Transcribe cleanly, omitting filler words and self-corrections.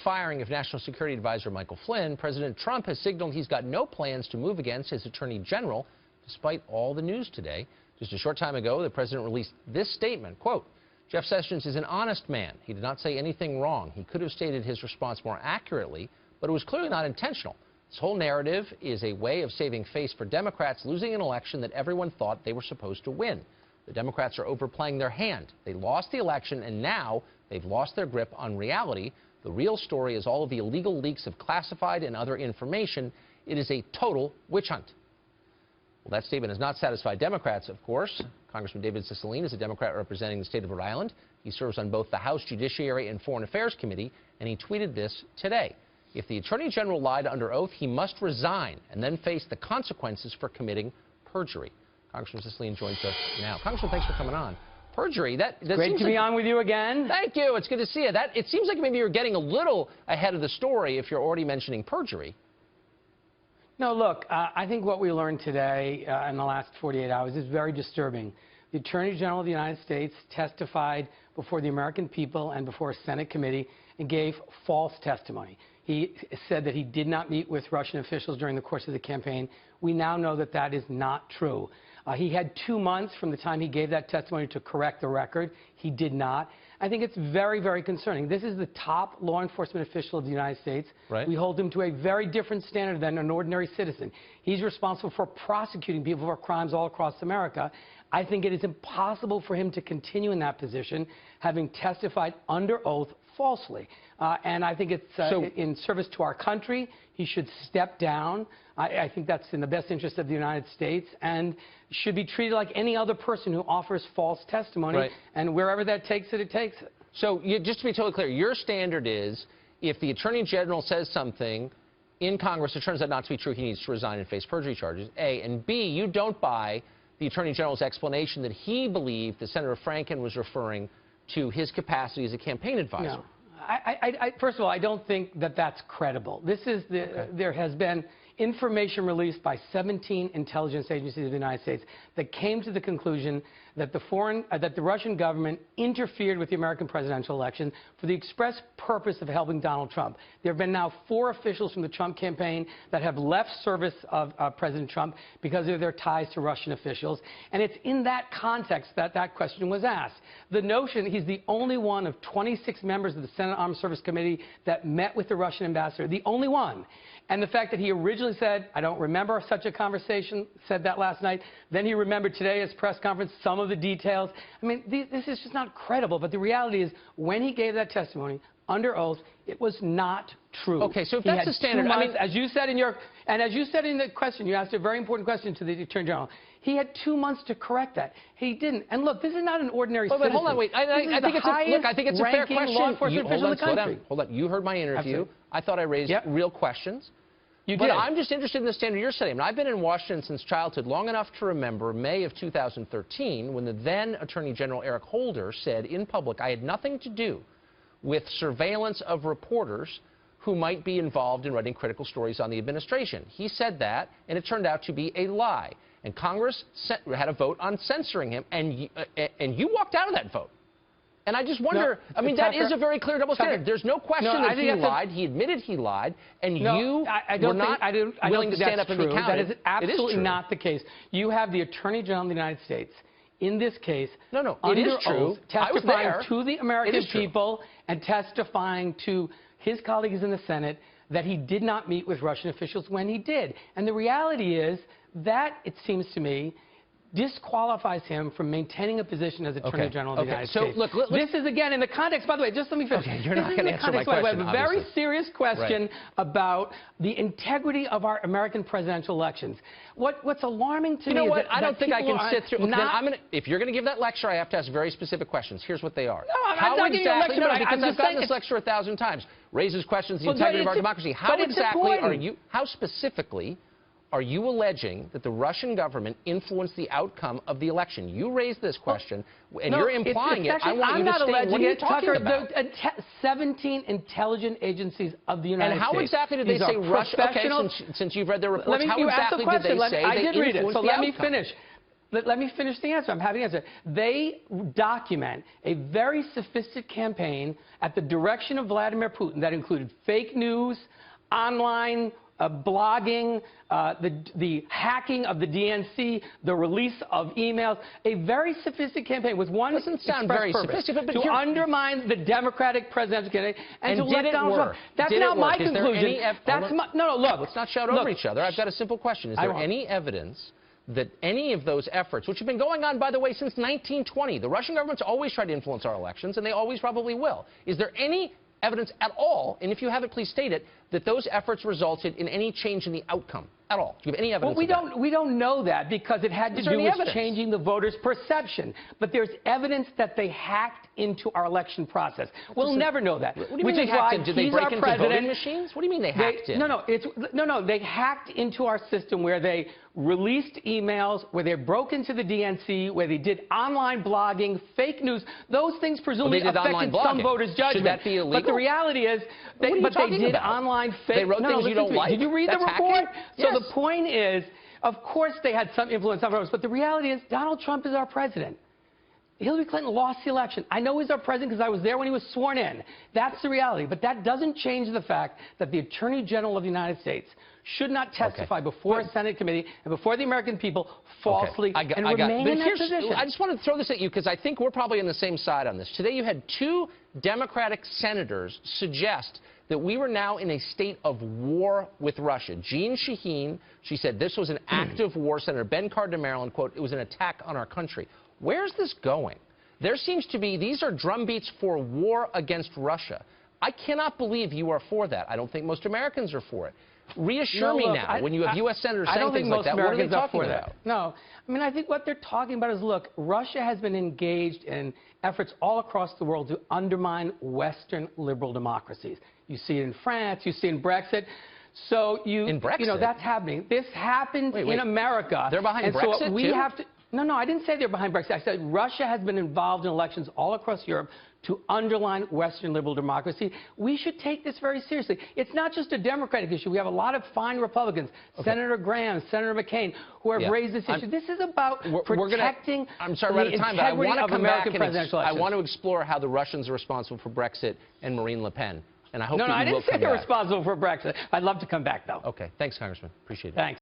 firing of National Security Advisor Michael Flynn, President Trump has signaled he's got no plans to move against his attorney general, despite all the news today. Just a short time ago, the president released this statement, quote, "Jeff Sessions is an honest man. He did not say anything wrong. He could have stated his response more accurately, but it was clearly not intentional. This whole narrative is a way of saving face for Democrats losing an election that everyone thought they were supposed to win. The Democrats are overplaying their hand. They lost the election, and now they've lost their grip on reality. The real story is all of the illegal leaks of classified and other information. It is a total witch hunt." Well, that statement has not satisfied Democrats, of course. Congressman David Cicilline is a Democrat representing the state of Rhode Island. He serves on both the House Judiciary and Foreign Affairs Committee, and he tweeted this today. If the Attorney General lied under oath, he must resign and then face the consequences for committing perjury. Congressman Cicilline joins us now. Congressman, thanks for coming on. Perjury, that great to be on with you again. Thank you. It's good to see you. It seems like maybe you're getting a little ahead of the story if you're already mentioning perjury. No, look, I think what we learned today in the last 48 hours is very disturbing. The Attorney General of the United States testified before the American people and before a Senate committee and gave false testimony. He said that he did not meet with Russian officials during the course of the campaign. We now know that that is not true. He had 2 months from the time he gave that testimony to correct the record. He did not. I think it's very, very concerning. This is the top law enforcement official of the United States. Right. We hold him to a very different standard than an ordinary citizen. He's responsible for prosecuting people for crimes all across America. I think it is impossible for him to continue in that position, having testified under oath falsely. And I think it's in service to our country. He should step down. I think that's in the best interest of the United States and should be treated like any other person who offers false testimony. Right. And wherever that takes it, it takes it. So just to be totally clear, your standard is if the Attorney General says something in Congress, it turns out not to be true, he needs to resign and face perjury charges, A. And B, you don't buy the Attorney General's explanation that he believed that Senator Franken was referring to his capacity as a campaign advisor. No. First of all, I don't think that that's credible. There has been information released by 17 intelligence agencies of the United States that came to the conclusion that the Russian government interfered with the American presidential election for the express purpose of helping Donald Trump. There have been now 4 officials from the Trump campaign that have left service of President Trump because of their ties to Russian officials. And it's in that context that that question was asked. The notion he's the only one of 26 members of the Senate Armed Service Committee that met with the Russian ambassador, the only one. And the fact that he originally said, I don't remember such a conversation, said that last night. Then he remembered today at his press conference some of the details. I mean, this is just not credible. But the reality is, when he gave that testimony under oath, it was not true. Okay, so if that's the standard, I mean, as you said in the question, you asked a very important question to the Attorney General. He had 2 months to correct that. He didn't. And look, this is not an ordinary citizen. But hold on, wait. I think it's a fair question. Law enforcement official in the country. Hold on. You heard my interview. Absolutely. I thought I raised real questions. You did. But I'm just interested in the standard you're setting. I mean, I've been in Washington since childhood, long enough to remember May of 2013 when the then Attorney General Eric Holder said in public, I had nothing to do with surveillance of reporters who might be involved in writing critical stories on the administration. He said that, and it turned out to be a lie. And Congress had a vote on censoring him, and you walked out of that vote. And I just wonder, I mean, that is a very clear double standard. There's no question that he lied. He admitted he lied, and you were not willing to stand up and be counted. That is absolutely not the case. You have the Attorney General of the United States, in this case, it is true. Testifying to the American people and testifying to his colleagues in the Senate that he did not meet with Russian officials when he did. And the reality is that, it seems to me, disqualifies him from maintaining a position as Attorney General of the United States. Look, this is, again, in the context, by the way, just let me finish. Okay, you're not going to answer my question, I have a very serious question about the integrity of our American presidential elections. What's alarming to me is that I don't think I can sit through. If you're going to give that lecture, I have to ask very specific questions. Here's what they are. No, I'm not giving you a lecture, because I've gotten this lecture 1,000 times. Raises questions the integrity of our democracy. How specifically are you alleging that the Russian government influenced the outcome of the election? You raised this question, and you're implying it. I want you to state what you're talking about. 17 intelligence agencies of the United States. And how exactly did they say Russia? Okay, since you've read their reports, how exactly did they say they influenced the outcome? I did read it, so let me finish. let me finish the answer. I'm happy to answer. They document a very sophisticated campaign at the direction of Vladimir Putin that included fake news, online blogging, the hacking of the DNC, the release of emails, a very sophisticated campaign with one doesn't sound very sophisticated, but to undermine the Democratic presidential candidate and to let Donald Trump. That's did not my Is there conclusion. any That's my, no, look. Let's not shout over each other. I've got a simple question. Is there any evidence that any of those efforts, which have been going on, by the way, since 1920, the Russian government's always tried to influence our elections, and they always probably will. Is there any evidence at all, and if you have it, please state it, that those efforts resulted in any change in the outcome at all? Do you have any evidence? Well, we don't know that because it had to do with changing the voters' perception. But there's evidence that they hacked into our election process. We'll never know that. What do you mean they hacked in? Did they break into voting machines? What do you mean they hacked in? No, they hacked into our system where they released emails, where they broke into the DNC, where they did online blogging, fake news. Those things presumably affected some voters' judgment. Should that be illegal? But the reality is, they did online fake. They wrote things you don't like. Did you read the report? Yes. So the point is, of course they had some influence on voters, but the reality is Donald Trump is our president. Hillary Clinton lost the election. I know he's our president because I was there when he was sworn in. That's the reality. But that doesn't change the fact that the Attorney General of the United States should not testify before a Senate committee and before the American people falsely and remain in that position. I just want to throw this at you because I think we're probably on the same side on this. Today you had two Democratic senators suggest that we were now in a state of war with Russia. Jeanne Shaheen, she said this was an active war. Senator Ben Cardin of Maryland, quote, it was an attack on our country. Where's this going? There seems to be, these are drumbeats for war against Russia. I cannot believe you are for that. I don't think most Americans are for it. Reassure me now, when you have U.S. senators saying things like that, what are they talking about? No. I mean, I think what they're talking about is, look, Russia has been engaged in efforts all across the world to undermine Western liberal democracies. You see it in France, you see it in Brexit. So in Brexit? You know, that's happening. This happened in America. They're behind Brexit, so we too? have to. No, I didn't say they're behind Brexit. I said Russia has been involved in elections all across Europe to underline Western liberal democracy. We should take this very seriously. It's not just a Democratic issue. We have a lot of fine Republicans, Senator Graham, Senator McCain, who have raised this issue. This is about protecting I'm sorry, we're out of time, but I want to come back and I want to explore how the Russians are responsible for Brexit and Marine Le Pen. And I hope that you will come back. I didn't say they're responsible for Brexit. I'd love to come back, though. Okay. Thanks, Congressman. Appreciate it. Thanks.